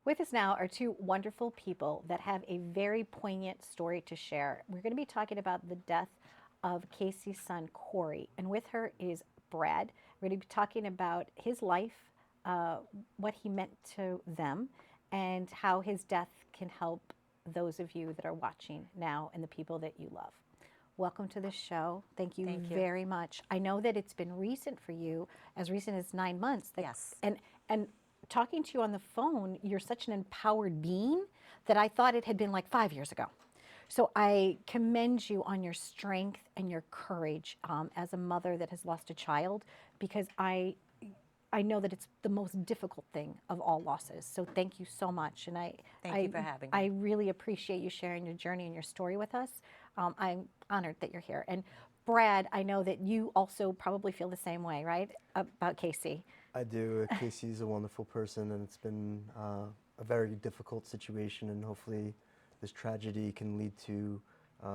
With us now are two wonderful people that have a very poignant story to share. We're going to be talking about the death of Casey's son, Corey, and with her is Brad. We're going to be talking about his life, what he meant to them, and how his death can help those of you that are watching now and the people that you love. Welcome to the show. Thank you Thank you. very much. I know that it's been recent for you, as recent as 9 months. Yes. And talking to you on the phone, you're such an empowered being that I thought it had been like 5 years ago. So I commend you on your strength and your courage as a mother that has lost a child, because I know that it's the most difficult thing of all losses. So thank you so much, and Thank you for having I me. really appreciate you sharing your journey and your story with us. I'm honored that you're here. And Brad, I know that you also probably feel the same way, right, about Casey. I do. Casey's a wonderful person, and it's been a very difficult situation, and hopefully this tragedy can lead to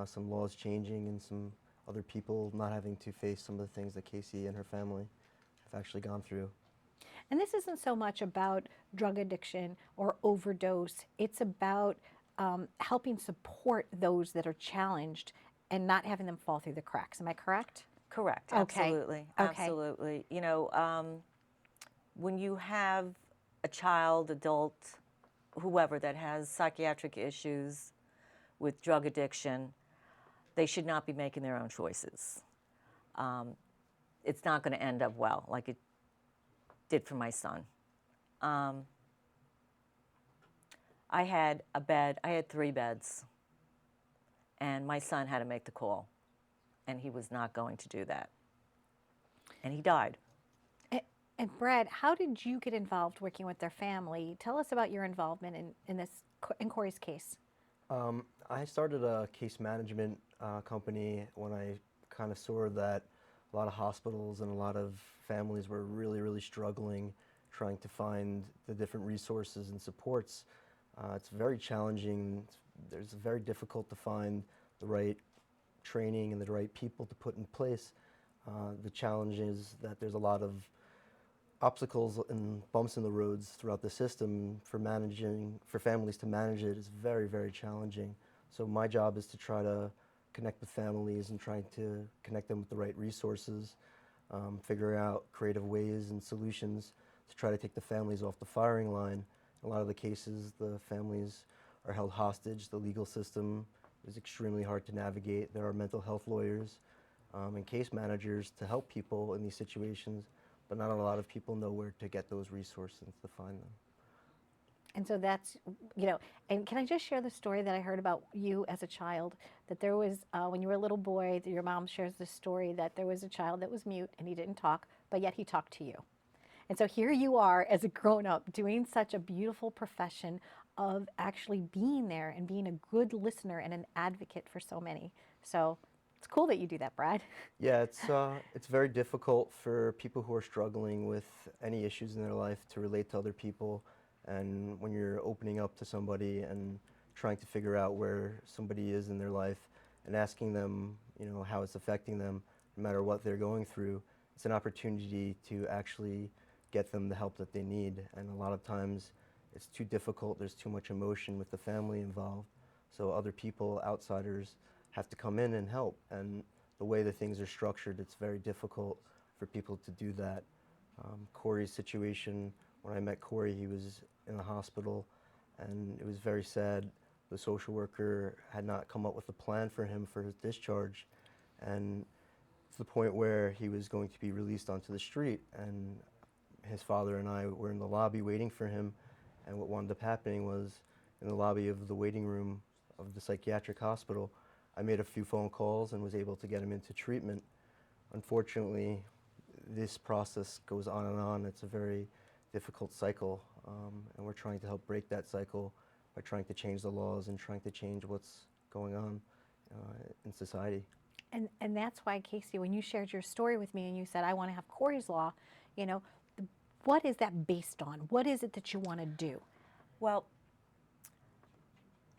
some laws changing and some other people not having to face some of the things that Casey and her family have actually gone through. And this isn't so much about drug addiction or overdose. It's about helping support those that are challenged and not having them fall through the cracks. Am I correct? Correct. Okay. Absolutely. Okay. Absolutely. When you have a child, adult, whoever that has psychiatric issues with drug addiction, they should not be making their own choices. It's not going to end up well, like it did for my son. I had a bed, I had 3 beds, and my son had to make the call, and he was not going to do that. And he died. And Brad, how did you get involved working with their family? Tell us about your involvement in this in Corey's case. I started a case management company when I kind of saw that a lot of hospitals and a lot of families were really, really struggling trying to find the different resources and supports. It's very challenging. It's very difficult to find the right training and the right people to put in place. The challenge is that there's a lot of obstacles and bumps in the roads throughout the system for families to manage it is very, very challenging. So my job is to try to connect with families and trying to connect them with the right resources, figure out creative ways and solutions to try to take the families off the firing line. In a lot of the cases, the families are held hostage. The legal system is extremely hard to navigate. There are mental health lawyers and case managers to help people in these situations, but not a lot of people know where to get those resources to find them. And so that's, and can I just share the story that I heard about you as a child? That there was, when you were a little boy, your mom shares the story that there was a child that was mute and he didn't talk, but yet he talked to you. And so here you are as a grown up doing such a beautiful profession of actually being there and being a good listener and an advocate for so many. So it's cool that you do that, Brad. Yeah, it's very difficult for people who are struggling with any issues in their life to relate to other people. And when you're opening up to somebody and trying to figure out where somebody is in their life and asking them, how it's affecting them, no matter what they're going through, it's an opportunity to actually get them the help that they need. And a lot of times it's too difficult, there's too much emotion with the family involved. So other people, outsiders, have to come in and help. And the way that things are structured, it's very difficult for people to do that. Corey's situation, when I met Corey, he was in the hospital, and it was very sad. The social worker had not come up with a plan for him for his discharge, and to the point where he was going to be released onto the street. And his father and I were in the lobby waiting for him, and what wound up happening was in the lobby of the waiting room of the psychiatric hospital, I made a few phone calls and was able to get him into treatment. Unfortunately, this process goes on and on. It's a very difficult cycle, and we're trying to help break that cycle by trying to change the laws and trying to change what's going on in society. And that's why, Casey, when you shared your story with me and you said, I want to have Corey's Law, you know, what is that based on? What is it that you want to do? Well,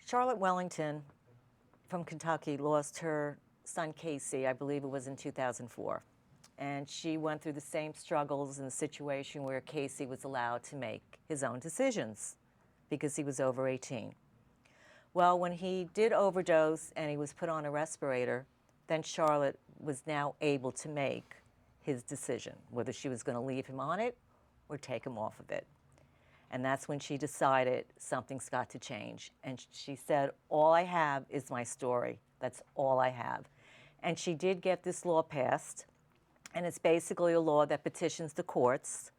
Charlotte Wellington from Kentucky lost her son Casey, I believe it was in 2004. And she went through the same struggles in the situation where Casey was allowed to make his own decisions. because he was over 18. Well, when he did overdose and he was put on a respirator, then Charlotte was now able to make his decision, whether she was going to leave him on it or take him off of it. And that's when she decided something's got to change. And she said, all I have is my story. That's all I have. And she did get this law passed. And it's basically a law that petitions the courts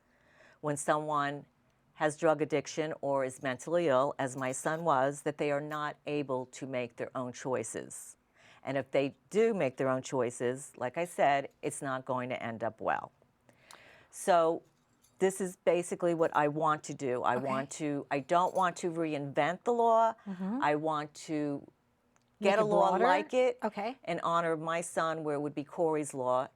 when someone has drug addiction or is mentally ill, as my son was, that they are not able to make their own choices. And if they do make their own choices, like I said, it's not going to end up well. So this is basically what I want to do. I don't want to reinvent the law. I want to get a law like it and honor my son where it would be Corey's law,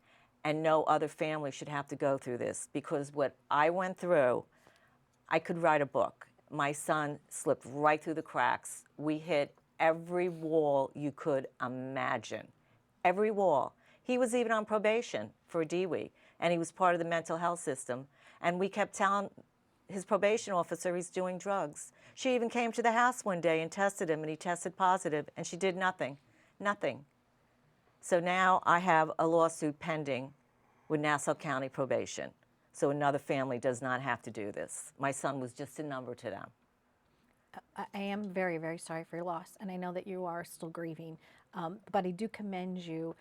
and no other family should have to go through this, because what I went through, I could write a book. My son slipped right through the cracks. We hit every wall you could imagine. Every wall. He was even on probation for a DWI, and he was part of the mental health system. And we kept telling his probation officer he's doing drugs. She even came to the house one day and tested him, and he tested positive, and she did nothing. Nothing. So now I have a lawsuit pending with Nassau County Probation. So another family does not have to do this. My son was just a number to them. I am very, very sorry for your loss, and I know that you are still grieving, but I do commend you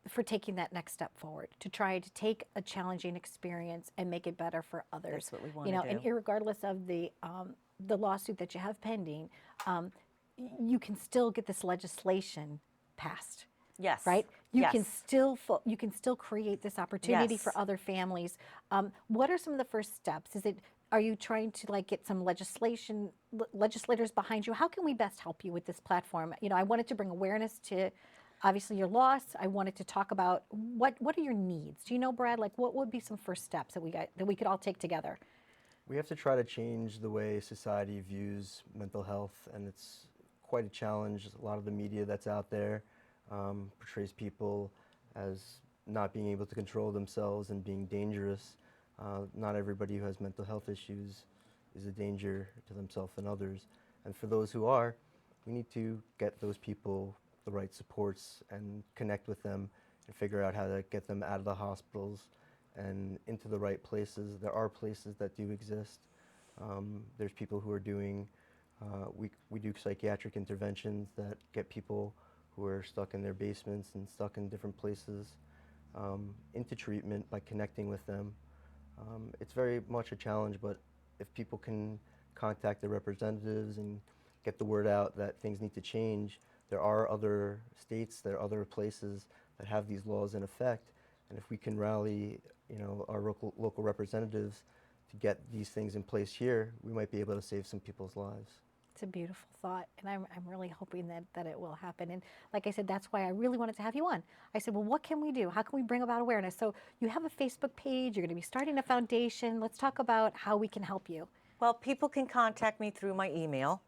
for taking that next step forward, to try to take a challenging experience and make it better for others. That's what we want to do. And irregardless of the lawsuit that you have pending, you can still get this legislation passed. Yes. Right? You can still create this opportunity Yes. for other families. What are some of the first steps? Are you trying to get some legislators behind you? How can we best help you with this platform? I wanted to bring awareness to obviously your loss. I wanted to talk about what are your needs? Do you know, Brad, what would be some first steps that we could all take together? We have to try to change the way society views mental health, and it's quite a challenge. A lot of the media that's out there portrays people as not being able to control themselves and being dangerous. Not everybody who has mental health issues is a danger to themselves and others. And for those who are, we need to get those people the right supports and connect with them and figure out how to get them out of the hospitals and into the right places. There are places that do exist. There's people who are doing, we do psychiatric interventions that get people who are stuck in their basements and stuck in different places into treatment by connecting with them. It's very much a challenge, but if people can contact their representatives and get the word out that things need to change, there are other states, there are other places that have these laws in effect, and if we can rally, our local representatives to get these things in place here, we might be able to save some people's lives. It's a beautiful thought, and I'm really hoping that it will happen. And like I said, that's why I really wanted to have you on. I said, well, what can we do? How can we bring about awareness? So you have a Facebook page, you're going to be starting a foundation. Let's talk about how we can help you. Well, people can contact me through my email.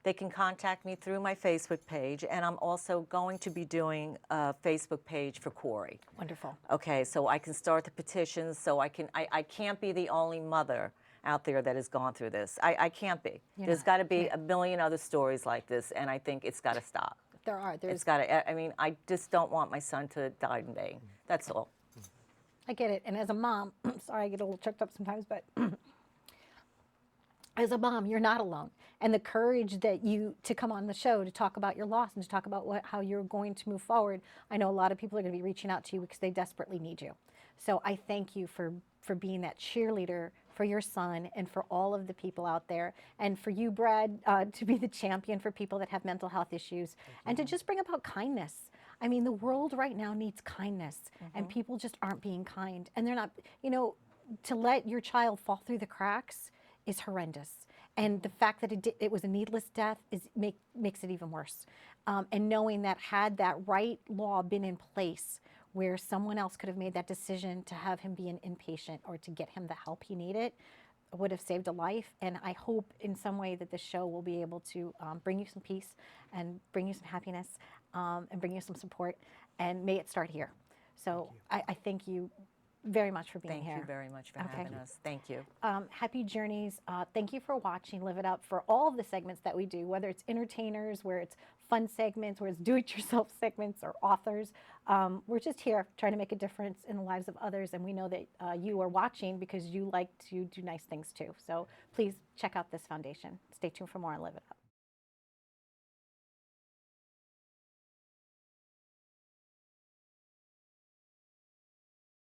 They can contact me through my Facebook page, and I'm also going to be doing a Facebook page for Corey. Wonderful. Okay, so I can start the petitions, so I can't be the only mother out there that has gone through this. I can't be. There's got to be a million other stories like this, and I think it's got to stop. There are. It's got to. I just don't want my son to die in vain. That's all. I get it. And as a mom, sorry, I get a little choked up sometimes, but as a mom, you're not alone. And the courage that to come on the show to talk about your loss and to talk about how you're going to move forward. I know a lot of people are going to be reaching out to you because they desperately need you. So I thank you for being that cheerleader for your son and for all of the people out there, and for you, Brad, to be the champion for people that have mental health issues, and to just bring about kindness. I mean, the world right now needs kindness, and people just aren't being kind, and they're not, to let your child fall through the cracks is horrendous. And the fact that it was a needless death makes it even worse. And knowing that had that right law been in place, where someone else could have made that decision to have him be an inpatient or to get him the help he needed, would have saved a life. And I hope in some way that this show will be able to bring you some peace and bring you some happiness and bring you some support, and may it start here. So I thank you very much for being Thank here. you very much for Okay. having us. Thank you. Happy journeys. Thank you for watching Live It Up for all of the segments that we do, whether it's entertainers, where it's fun segments, where it's do-it-yourself segments, or authors. We're just here trying to make a difference in the lives of others, and we know that you are watching because you like to do nice things too. So please check out this foundation. Stay tuned for more on Live It Up.